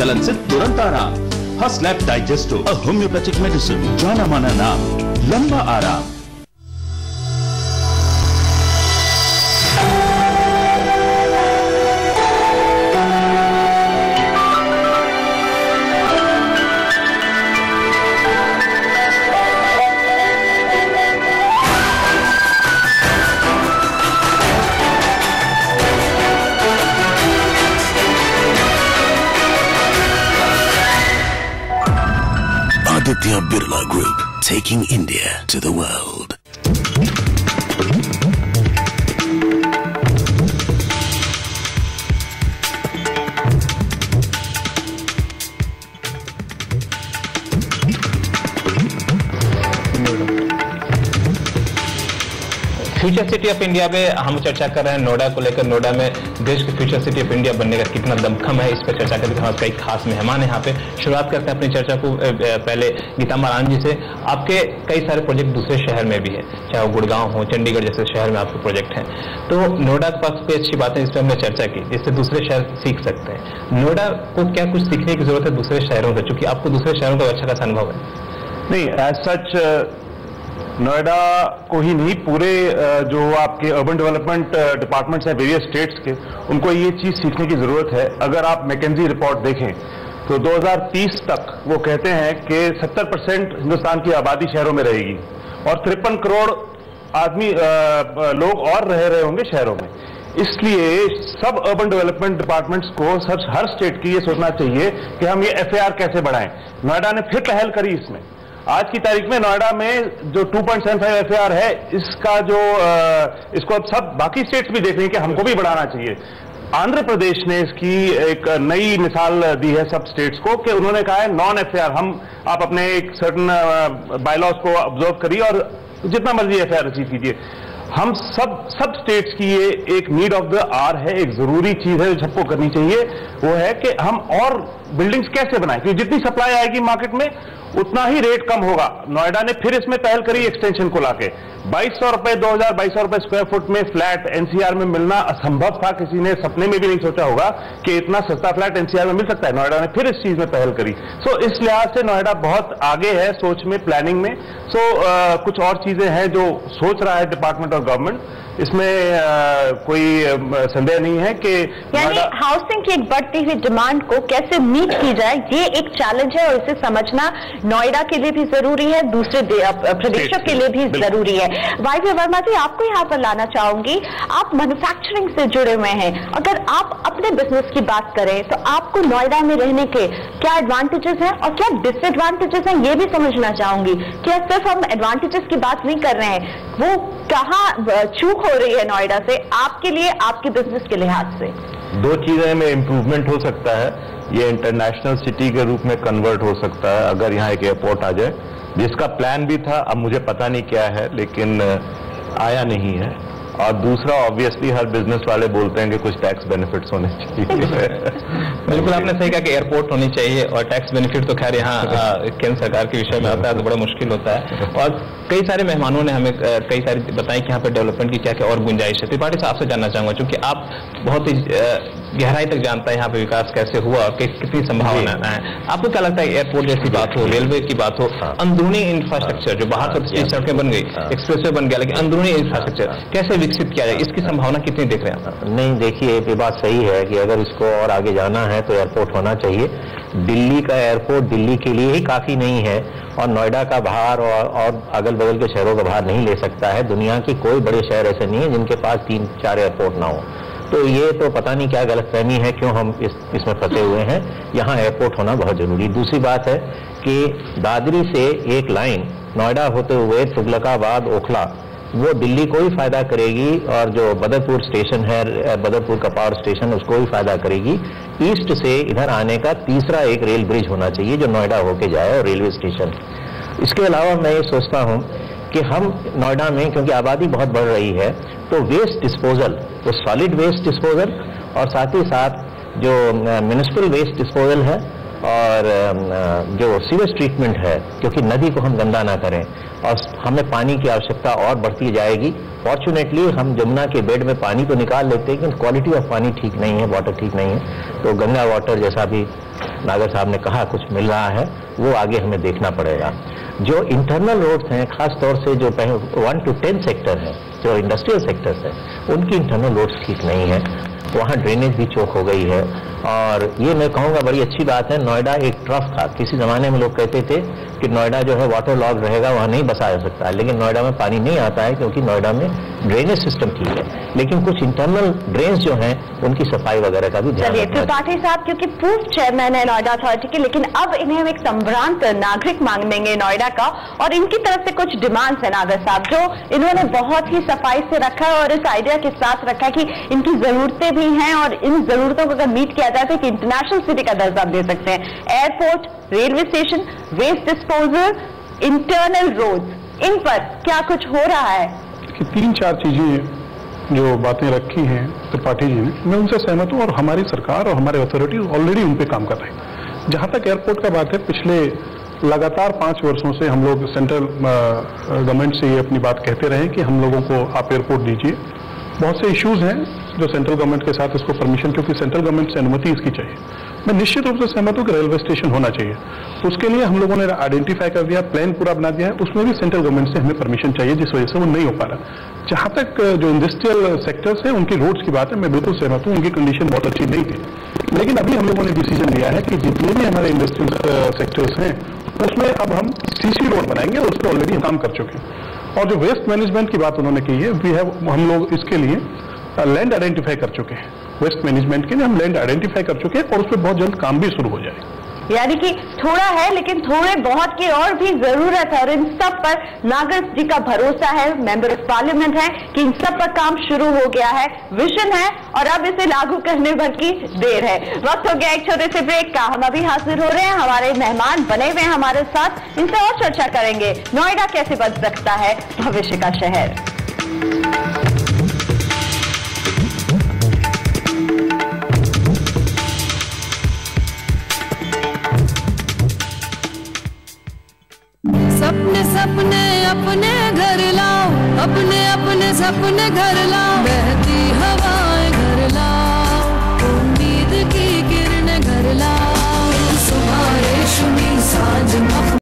जलन से तुरंत आराम। हसलैप डाइजेस्टो, अ होम्योपैथिक मेडिसिन, जाना माना नाम, लंबा आराम। Aditya Birla Group, taking India to the world. Future city of India पे हम चर्चा कर रहे हैं नोएडा को लेकर। नोएडा में देश के फ्यूचर सिटी ऑफ इंडिया बनने का कितना दमखम है, इस पर चर्चा करके हमारे कई खास मेहमान हैं यहाँ पे। शुरुआत करते हैं अपनी चर्चा को पहले गीता महारान जी से। आपके कई सारे प्रोजेक्ट दूसरे शहर में भी है, चाहे वो गुड़गांव हो, चंडीगढ़ जैसे शहर में आपके प्रोजेक्ट हैं। तो नोएडा के पास कोई अच्छी बातें इस पर हमने चर्चा की जिससे दूसरे शहर सीख सकते हैं। नोएडा को क्या कुछ सीखने की जरूरत है दूसरे शहरों से, चूंकि आपको दूसरे शहरों का अच्छा खासा अनुभव है? नहीं, एज सच नोएडा को ही नहीं, पूरे जो आपके अर्बन डेवलपमेंट डिपार्टमेंट्स हैं वेरियस स्टेट्स के, उनको ये चीज सीखने की जरूरत है। अगर आप मैकेंजी रिपोर्ट देखें तो 2030 तक वो कहते हैं कि 70% हिंदुस्तान की आबादी शहरों में रहेगी और 53 करोड़ आदमी लोग और रह रहे होंगे शहरों में। इसलिए सब अर्बन डेवलपमेंट डिपार्टमेंट्स को हर स्टेट की ये सोचना चाहिए कि हम ये FAR कैसे बढ़ाएं। नोएडा ने फिर पहल करी इसमें। आज की तारीख में नोएडा में जो 2.75 FAR है, इसका जो इसको अब सब बाकी स्टेट्स भी देख रहे हैं कि हमको भी बढ़ाना चाहिए। आंध्र प्रदेश ने इसकी एक नई मिसाल दी है सब स्टेट्स को कि उन्होंने कहा है नॉन FAR, आप अपने एक सर्टन बायलॉज को ऑब्जर्व करिए और जितना मर्जी FAR अचीव कीजिए। हम सब स्टेट्स की ये एक नीड ऑफ द आवर है, एक जरूरी चीज है जो सबको करनी चाहिए। वो है कि हम और बिल्डिंग्स कैसे बनाएं, क्योंकि जितनी सप्लाई आएगी मार्केट में उतना ही रेट कम होगा। नोएडा ने फिर इसमें पहल करी एक्सटेंशन को लाके 2200 रुपए 2200 रुपए स्क्वायर फुट में फ्लैट NCR में मिलना असंभव था, किसी ने सपने में भी नहीं सोचा होगा कि इतना सस्ता फ्लैट NCR में मिल सकता है। नोएडा ने फिर इस चीज में पहल करी। सो इस लिहाज से नोएडा बहुत आगे है सोच में, प्लानिंग में। सो कुछ और चीजें हैं जो सोच रहा है डिपार्टमेंट और गवर्नमेंट, इसमें कोई संदेह नहीं है कि यानी हाउसिंग की एक बढ़ती हुई डिमांड को कैसे मीट की जाए, ये एक चैलेंज है और इसे समझना नोएडा के लिए भी जरूरी है, दूसरे प्रदेशों के लिए भी जरूरी है। वाई वर्मा जी, आपको यहाँ पर लाना चाहूंगी। आप मैन्युफैक्चरिंग से जुड़े हुए हैं, अगर आप अपने बिजनेस की बात करें तो आपको नोएडा में रहने के क्या एडवांटेजेस हैं और क्या डिसएडवांटेजेस हैं, ये भी समझना चाहूंगी। क्या सिर्फ हम एडवांटेजेस की बात नहीं कर रहे हैं, वो कहाँ चूक हो रही है नोएडा से आपके लिए, आपके बिजनेस के लिहाज से? दो चीजें में इम्प्रूवमेंट हो सकता है। ये इंटरनेशनल सिटी के रूप में कन्वर्ट हो सकता है अगर यहाँ एक एयरपोर्ट आ जाए, जिसका प्लान भी था, अब मुझे पता नहीं क्या है, लेकिन आया नहीं है। और दूसरा, ऑब्वियसली हर बिजनेस वाले बोलते हैं कि कुछ टैक्स बेनिफिट्स होने चाहिए। बिल्कुल आपने सही कहा कि एयरपोर्ट होनी चाहिए, और टैक्स बेनिफिट तो खैर यहाँ केंद्र सरकार के विषय में आता है तो बड़ा मुश्किल होता है। और कई सारे मेहमानों ने हमें कई सारी बताई कि यहाँ पे डेवलपमेंट की क्या क्या और गुंजाइश है। त्रिपाठी साहब से जानना चाहूंगा, क्योंकि आप बहुत ही गहराई तक जानता है यहाँ पे विकास कैसे हुआ और कितनी संभावना है। आपको क्या लगता है, एयरपोर्ट जैसी बात हो, रेलवे की बात हो, अंदरूनी इंफ्रास्ट्रक्चर जो बाहर तो सड़कें बन गई, एक्सप्रेसवे बन गया, लेकिन अंदरूनी इंफ्रास्ट्रक्चर कैसे विकसित किया जाए, इसकी संभावना कितनी देख रहे हैं आप? नहीं, देखिए ये बात सही है कि अगर इसको और आगे जाना है तो एयरपोर्ट होना चाहिए। दिल्ली का एयरपोर्ट दिल्ली के लिए ही काफी नहीं है और नोएडा का बाहर और अगल बगल के शहरों का बाहर नहीं ले सकता है। दुनिया के कोई बड़े शहर ऐसे नहीं है जिनके पास 3-4 एयरपोर्ट ना हो। तो ये तो पता नहीं क्या गलतफहमी है, क्यों हम इसमें फंसे हुए हैं। यहाँ एयरपोर्ट होना बहुत जरूरी। दूसरी बात है कि दादरी से एक लाइन नोएडा होते हुए तुगलकाबाद, ओखला, वो दिल्ली को ही फायदा करेगी और जो बदरपुर स्टेशन है, बदरपुर का पावर स्टेशन, उसको भी फायदा करेगी। ईस्ट से इधर आने का तीसरा एक रेल ब्रिज होना चाहिए जो नोएडा होके जाए, और रेलवे स्टेशन। इसके अलावा मैं ये सोचता हूँ कि हम नोएडा में, क्योंकि आबादी बहुत बढ़ रही है, तो वेस्ट डिस्पोजल, तो सॉलिड वेस्ट डिस्पोजल और साथ ही साथ जो म्युनिसिपल वेस्ट डिस्पोजल है और जो सीवेज ट्रीटमेंट है, क्योंकि नदी को हम गंदा ना करें और हमें पानी की आवश्यकता और बढ़ती जाएगी। फॉर्चुनेटली हम जमुना के बेड में पानी तो निकाल लेते हैं, लेकिन क्वालिटी ऑफ पानी ठीक नहीं है, वाटर ठीक नहीं है। तो गंगा वाटर जैसा भी नागर साहब ने कहा कुछ मिल रहा है, वो आगे हमें देखना पड़ेगा। जो इंटरनल रोड्स हैं, खास तौर से जो 1 to 10 सेक्टर है, जो इंडस्ट्रियल सेक्टर्स है, उनकी इंटरनल रोड्स ठीक नहीं है, वहाँ ड्रेनेज भी चौक हो गई है। और ये मैं कहूँगा बड़ी अच्छी बात है, नोएडा एक ट्रफ था। किसी जमाने में लोग कहते थे कि नोएडा जो है वाटर लॉग रहेगा, वहाँ नहीं बसा जा सकता है, लेकिन नोएडा में पानी नहीं आता है क्योंकि नोएडा में ड्रेनेज सिस्टम ठीक है, लेकिन कुछ इंटरनल ड्रेन्स जो हैं उनकी सफाई वगैरह का भी ध्यान। चलिए, त्रिपाठी साहब क्योंकि पूर्व चेयरमैन है नोएडा अथॉरिटी के, लेकिन अब इन्हें हम एक संभ्रांत नागरिक मांगेंगे नोएडा का, और इनकी तरफ से कुछ डिमांड्स है नागर साहब, जो इन्होंने बहुत ही सफाई से रखा है और इस आइडिया के साथ रखा है कि इनकी जरूरतें भी हैं और इन जरूरतों को अगर मीट किया जाए तो एक इंटरनेशनल सिटी का दर्जा दे सकते हैं। Airport, railway station, waste disposal, internal roads, इन पर क्या कुछ हो रहा है? 3-4 चीजें जो बातें रखी हैं त्रिपाठी जी ने, मैं उनसे सहमत हूं और हमारी सरकार और हमारे अथॉरिटीज ऑलरेडी उन पे काम कर रहे हैं। जहां तक एयरपोर्ट का बात है, पिछले लगातार 5 वर्षों से हम लोग सेंट्रल गवर्नमेंट से ये अपनी बात कहते रहे कि हम लोगों को आप एयरपोर्ट दीजिए। बहुत से इश्यूज हैं जो सेंट्रल गवर्नमेंट के साथ इसको परमिशन, क्योंकि सेंट्रल गवर्नमेंट से अनुमति इसकी चाहिए। मैं निश्चित रूप से सहमत हूं कि रेलवे स्टेशन होना चाहिए। उसके लिए हम लोगों ने आइडेंटिफाई कर दिया, प्लान पूरा बना दिया है, उसमें भी सेंट्रल गवर्नमेंट से हमें परमिशन चाहिए, जिस वजह से वो नहीं हो पा रहा। जहां तक जो इंडस्ट्रियल सेक्टर्स है उनकी रोड्स की बात है, मैं बिल्कुल सहमत हूं, उनकी कंडीशन बहुत अच्छी नहीं थी, लेकिन अभी हम लोगों ने डिसीजन लिया है कि जितने भी हमारे इंडस्ट्रियल सेक्टर्स हैं उसमें अब हम सीसी रोड बनाएंगे और उस पर ऑलरेडी काम कर चुके हैं। और जो वेस्ट मैनेजमेंट की बात उन्होंने की है, हम लोग इसके लिए लैंड आइडेंटिफाई कर चुके हैं। वेस्ट मैनेजमेंट के लिए हम लैंड आइडेंटिफाई कर चुके हैं और उस पर बहुत जल्द काम भी शुरू हो जाए। यानी कि थोड़ा है लेकिन थोड़े बहुत की और भी जरूरत है, और इन सब पर नागर जी का भरोसा है, मेंबर ऑफ पार्लियामेंट है कि इन सब पर काम शुरू हो गया है, विजन है और अब इसे लागू करने भर की देर है। वक्त हो गया एक छोटे से ब्रेक का। हम अभी हाजिर हो रहे हैं, हमारे मेहमान बने हुए हैं हमारे साथ, इनसे और चर्चा करेंगे नोएडा कैसे बन सकता है भविष्य का शहर। सपने सपने अपने घर लाओ, अपने अपने सपने घर लाओ।